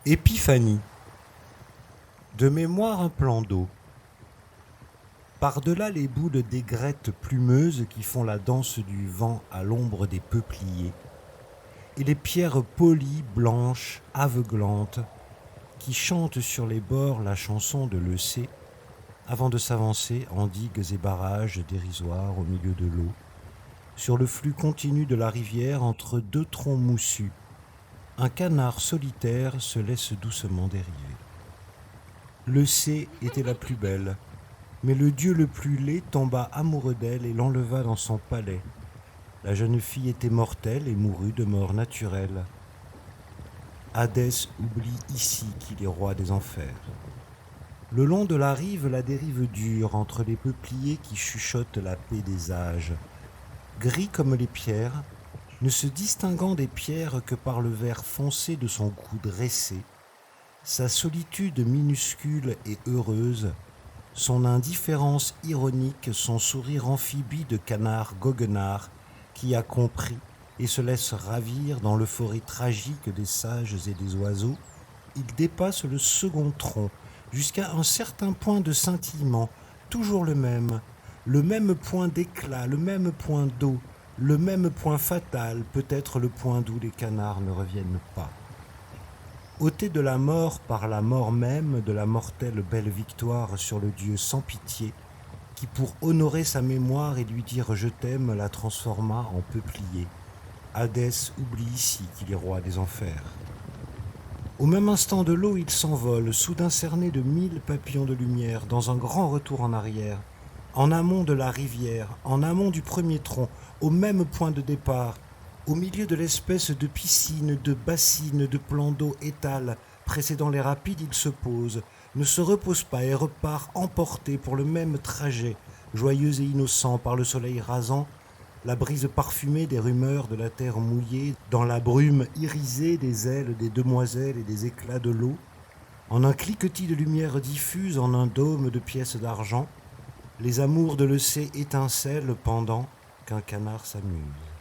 Épiphanie. De mémoire un plan d'eau. Par-delà les boules d'aigrettes plumeuses qui font la danse du vent à l'ombre des peupliers, et les pierres polies, blanches, aveuglantes, qui chantent sur les bords la chanson de l'Eussé, avant de s'avancer en digues et barrages dérisoires au milieu de l'eau, sur le flux continu de la rivière entre deux troncs moussus, un canard solitaire se laisse doucement dériver. L'Eussé était la plus belle, mais le dieu le plus laid tomba amoureux d'elle et l'enleva dans son palais. La jeune fille était mortelle et mourut de mort naturelle. Hadès oublie ici qu'il est roi des enfers. Le long de la rive, la dérive dure entre les peupliers qui chuchotent la paix des âges. Gris comme les pierres, ne se distinguant des pierres que par le vert foncé de son cou dressé, sa solitude minuscule et heureuse, son indifférence ironique, son sourire amphibie de canard goguenard qui a compris et se laisse ravir dans l'euphorie tragique des sages et des oiseaux, il dépasse le second tronc jusqu'à un certain point de scintillement, toujours le même point d'éclat, le même point d'eau, le même point fatal, peut-être le point d'où les canards ne reviennent pas. Ôté de la mort par la mort même de la mortelle belle victoire sur le Dieu sans pitié, qui pour honorer sa mémoire et lui dire je t'aime la transforma en peuplier. Hadès oublie ici qu'il est roi des enfers. Au même instant de l'eau, il s'envole, soudain cerné de 1000 papillons de lumière, dans un grand retour en arrière, en amont de la rivière, en amont du premier tronc, au même point de départ, au milieu de l'espèce de piscine, de bassine, de plan d'eau étale, précédant les rapides, il se pose, ne se repose pas et repart emporté pour le même trajet, joyeux et innocent par le soleil rasant, la brise parfumée des rumeurs de la terre mouillée, dans la brume irisée des ailes des demoiselles et des éclats de l'eau, en un cliquetis de lumière diffuse, en un dôme de pièces d'argent, les amours de l'Eussé étincellent pendant qu'un canard s'amuse.